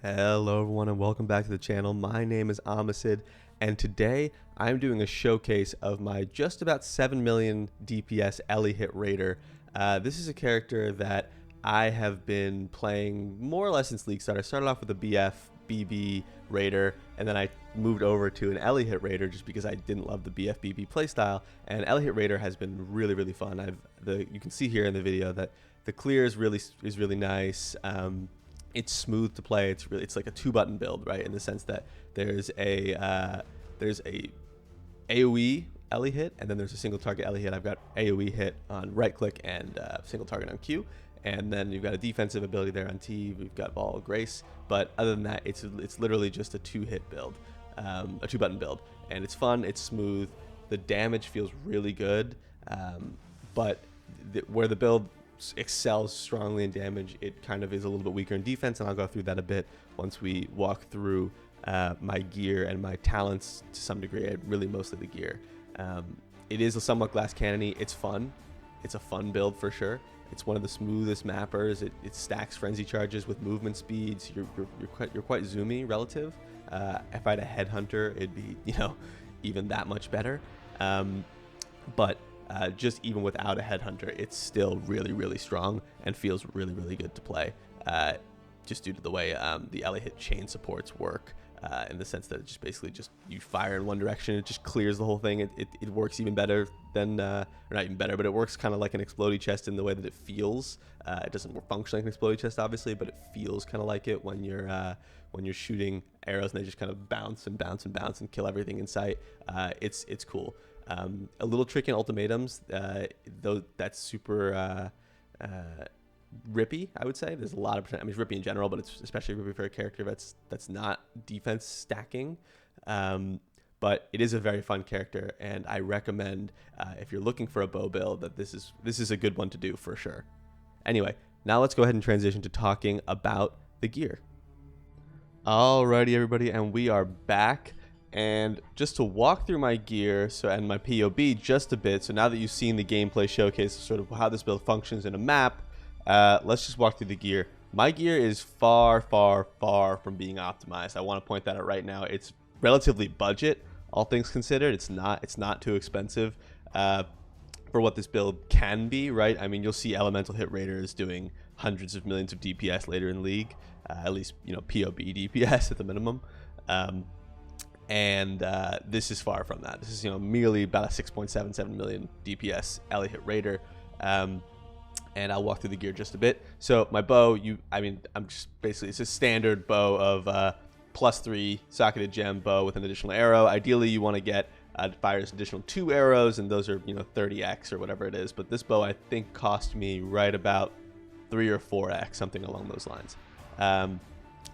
Hello everyone and welcome back to the channel. My name is Amisid and today I'm doing a showcase of my just about 7 million DPS Ellie hit raider. This is a character that I have been playing more or less since League Start. I started off with a BF, BB raider and then I moved over to an Ellie hit raider just because I didn't love the BF, BB playstyle, and Ellie hit raider has been really fun. You can see here in the video that the clear is really nice. It's smooth to play. It's like a 2-button build, right? In the sense that there's a AOE Ellie hit, and then there's a single target Ellie hit. I've got AOE hit on right click and single target on Q, and then you've got a defensive ability there on T. We've got Ball of Grace, but other than that, it's literally just a 2-hit build, a 2-button build, and it's fun. It's smooth. The damage feels really good, but where the build excels strongly in damage, it kind of is a little bit weaker in defense, and I'll go through that a bit once we walk through my gear and my talents to some degree. Really mostly the gear. It is a somewhat glass cannony. It's fun. It's a fun build for sure. It's one of the smoothest mappers. It stacks frenzy charges with movement speeds. You're quite zoomy relative. If I had a headhunter, it'd be even that much better. But just even without a headhunter, it's still really strong and feels really good to play, just due to the way the Ellie hit chain supports work, in the sense that it just basically you fire in one direction, it just clears the whole thing. It works even better than, or not even better, but it works kind of like an explodey chest in the way that it feels. It doesn't function like an explodey chest obviously, but it feels kind of like it when you're shooting arrows and they just kind of bounce and kill everything in sight. It's cool. A little trick in ultimatums, though, that's super rippy, I would say. There's a lot of percent. I mean, it's rippy in general, but it's especially rippy for a character that's not defense stacking. But it is a very fun character, and I recommend, if you're looking for a bow build, that this is a good one to do for sure. Anyway, now let's go ahead and transition to talking about the gear. Alrighty, everybody, and we are back. And just to walk through my gear and my POB just a bit, so now that you've seen the gameplay showcase of sort of how this build functions in a map, let's just walk through the gear. My gear is far from being optimized. I want to point that out right now. It's relatively budget, all things considered. It's not too expensive for what this build can be, right? I mean, you'll see elemental hit raiders doing hundreds of millions of DPS later in League, at least POB DPS at the minimum. And this is far from that. This is merely about a 6.77 million DPS Ellie hit raider. And I'll walk through the gear just a bit. So my bow, I'm just basically, it's a standard bow of +3 socketed gem bow with an additional arrow. Ideally you want to get fires additional 2 arrows, and those are 30x or whatever it is. But this bow I think cost me right about 3 or 4x, something along those lines.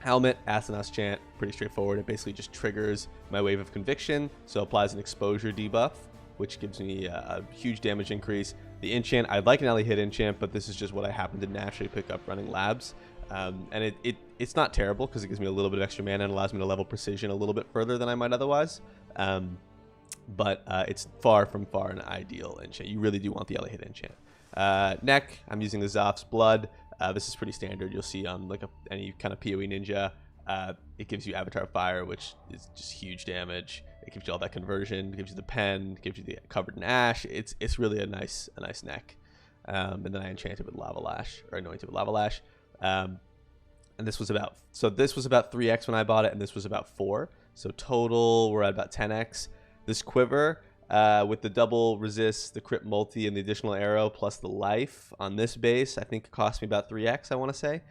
Helmet, Asanas Chant, pretty straightforward. It basically just triggers my Wave of Conviction, so applies an exposure debuff, which gives me a huge damage increase. The enchant, I'd like an Ellie hit enchant, but this is just what I happen to naturally pick up running labs. And it's not terrible because it gives me a little bit of extra mana and allows me to level precision a little bit further than I might otherwise. But it's far from an ideal enchant. You really do want the Ellie hit enchant. Neck, I'm using the Zoph's Blood. This is pretty standard. You'll see on any kind of PoE ninja. It gives you Avatar Fire, which is just huge damage. It gives you all that conversion. It gives you the pen. It gives you the covered in ash. It's really a nice neck. And then I enchanted with Lava Lash, or anointed with Lava Lash. And this was about 3x when I bought it, and this was about 4. So total we're at about 10x. This quiver, with the double resist, the crit multi, and the additional arrow plus the life on this base, I think it cost me about 3x, I want to say.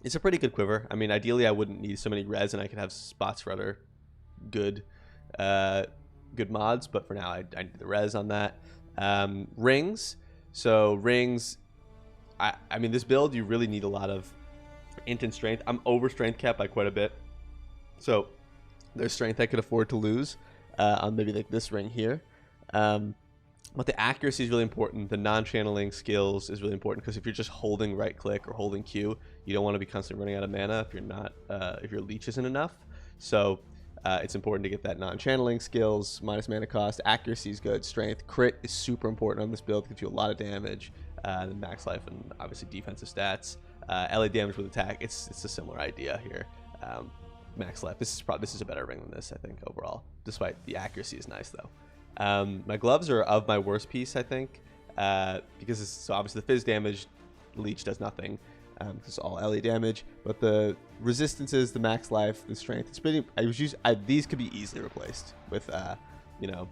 It's a pretty good quiver. I mean, ideally I wouldn't need so many res, and I could have spots for other good mods, but for now I need the res on that. Rings. So rings, I mean, this build you really need a lot of int and strength. I'm over strength capped by quite a bit, so there's strength I could afford to lose on maybe like this ring here. But the accuracy is really important. The non-channeling skills is really important, because if you're just holding right click or holding Q, you don't want to be constantly running out of mana if your leech isn't enough. So it's important to get that non-channeling skills, minus mana cost. Accuracy is good. Strength, crit is super important on this build. Gives you a lot of damage. And max life and obviously defensive stats. LA damage with attack. It's a similar idea here. Max life. This is a better ring than this, I think, overall. Despite the accuracy is nice though. My gloves are of my worst piece, I think, because so obviously the fizz damage, leech does nothing. It's all LA damage, but the resistances, the max life, the strength, it's pretty. These could be easily replaced with, you know,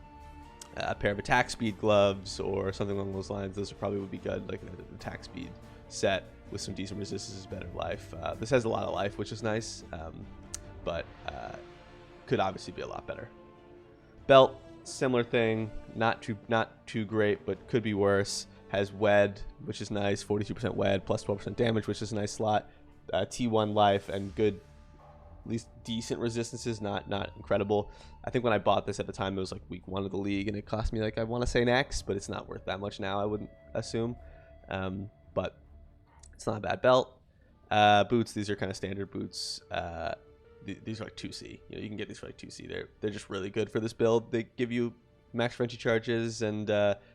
a pair of attack speed gloves or something along those lines. Those probably would be good, like an attack speed set with some decent resistances, better life. This has a lot of life, which is nice, but could obviously be a lot better. Belt, similar thing, not too great, but could be worse. Has wed, which is nice, 42% wed plus 12% damage, which is a nice slot. T1 life and good, at least decent resistances, not incredible. I think when I bought this at the time, it was like week 1 of the league, and it cost me, like, I want to say an X, but it's not worth that much now, I wouldn't assume. But it's not a bad belt. Boots, these are kind of standard boots. These are like 2C. You know, you can get these for like 2C. They're just really good for this build. They give you max frenzy charges and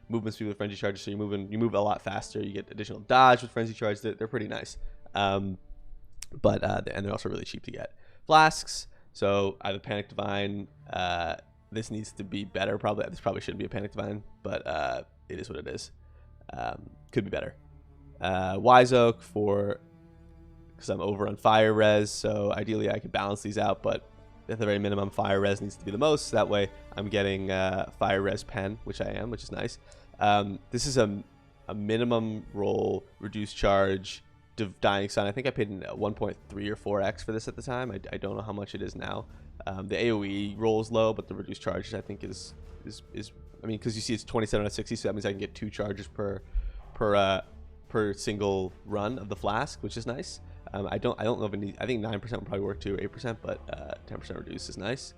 movement speed with frenzy charges, so you move a lot faster. You get additional dodge with frenzy charges. They're pretty nice. And they're also really cheap to get. Flasks. So I have a Panic Divine. This needs to be better. This probably shouldn't be a Panic Divine, but it is what it is. Could be better. Wise Oak because I'm over on fire res, so ideally I could balance these out, but at the very minimum, fire res needs to be the most. That way I'm getting fire res pen, which I am, which is nice. This is a minimum roll, reduced charge, dying sign. I think I paid 1.3 or 4x for this at the time. I don't know how much it is now. The AoE roll is low, but the reduced charges I think is I mean, because you see it's 27 out of 60, so that means I can get 2 charges per single run of the flask, which is nice. I don't know if it needs, I think 9% would probably work too, 8%, but 10% reduce is nice.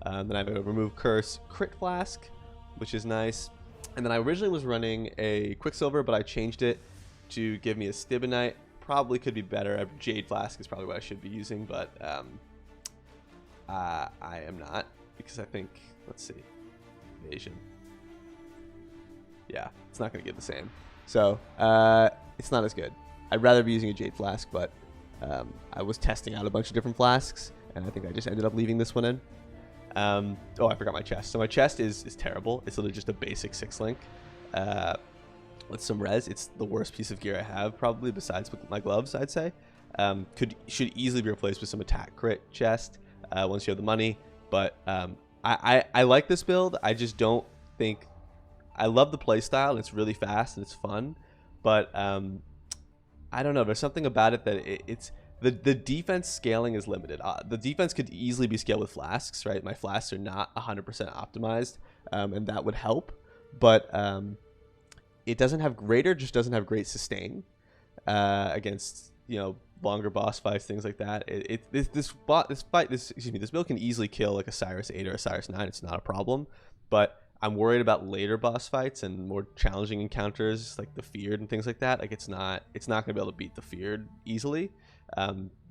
Then I have a remove curse crit flask, which is nice. And then I originally was running a Quicksilver, but I changed it to give me a Stibonite. Probably could be better. A Jade flask is probably what I should be using, but I am not, because I think, let's see, evasion. Yeah, it's not going to get the same. So it's not as good. I'd rather be using a Jade flask, but I was testing out a bunch of different flasks, and I think I just ended up leaving this one in. Oh, I forgot my chest. So my chest is terrible. It's literally just a basic 6-link with some res. It's the worst piece of gear I have, probably, besides my gloves, I'd say. Should easily be replaced with some attack crit chest once you have the money. But I like this build. I just don't think... I love the playstyle, and it's really fast, and it's fun. But I don't know. There's something about it that it's... The defense scaling is limited. The defense could easily be scaled with flasks, right? My flasks are not 100% optimized, and that would help. But it doesn't have greater, just doesn't have great sustain against, you know, longer boss fights, things like that. This build can easily kill like a Cyrus 8 or a Cyrus 9. It's not a problem, but I'm worried about later boss fights and more challenging encounters like the Feared and things like that. Like it's not going to be able to beat the Feared easily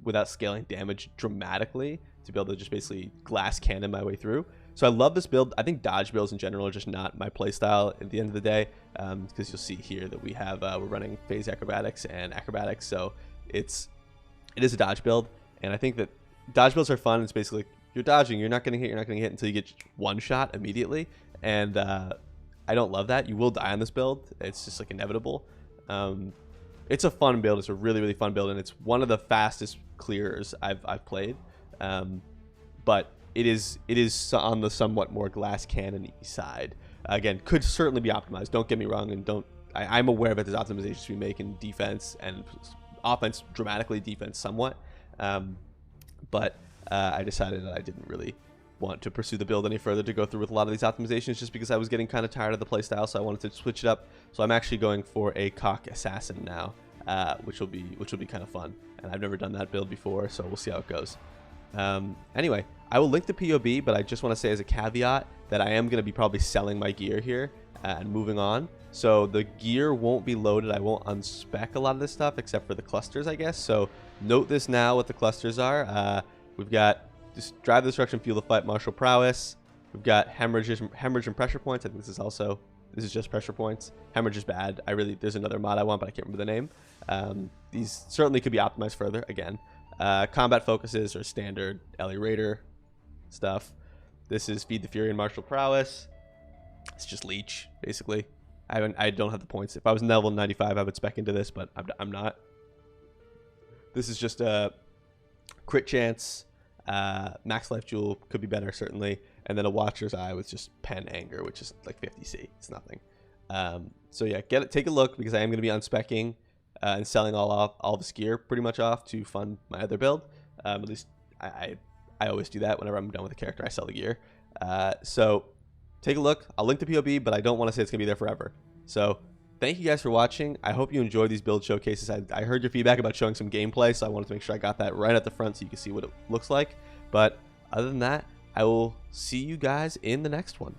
without scaling damage dramatically to be able to just basically glass cannon my way through. So I love this build. I think dodge builds in general are just not my playstyle at the end of the day, because you'll see here that we have we're running phase acrobatics and acrobatics, so it is a dodge build, and I think that dodge builds are fun. It's basically like you're dodging, you're not going to hit until you get one shot immediately, and I don't love that. You will die on this build. It's just like inevitable. It's a fun build. It's a really, really fun build, and it's one of the fastest clearers I've played. But it is on the somewhat more glass cannon-y side. Again, could certainly be optimized. Don't get me wrong, and I'm aware that there's optimizations we make in defense and offense dramatically, defense somewhat. But I decided that I didn't really want to pursue the build any further to go through with a lot of these optimizations, just because I was getting kind of tired of the playstyle, so I wanted to switch it up. So I'm actually going for a cock assassin now, which will be kind of fun. And I've never done that build before, so we'll see how it goes. Anyway, I will link the POB, but I just want to say as a caveat that I am going to be probably selling my gear here and moving on. So the gear won't be loaded. I won't unspec a lot of this stuff except for the clusters, I guess. So note this now, what the clusters are. We've got just drive the destruction, fuel the fight, martial prowess. We've got hemorrhage and pressure points. I think this is also This is just pressure points. Hemorrhage is bad. There's another mod I want, but I can't remember the name. These certainly could be optimized further. Again, combat focuses are standard Ellie Raider stuff. This is Feed the Fury and Martial Prowess. It's just Leech, basically. I don't have the points. If I was level 95, I would spec into this, but I'm not. This is just a crit chance. Max Life Jewel could be better, certainly. And then a Watcher's Eye with just Pen Anger, which is like 50C. It's nothing. So yeah, take a look, because I am going to be unspecking and selling all this gear pretty much off to fund my other build. At least I always do that. Whenever I'm done with a character, I sell the gear. So take a look. I'll link the POB, but I don't want to say it's going to be there forever. So thank you guys for watching. I hope you enjoyed these build showcases. I heard your feedback about showing some gameplay, so I wanted to make sure I got that right at the front so you can see what it looks like. But other than that, I will see you guys in the next one.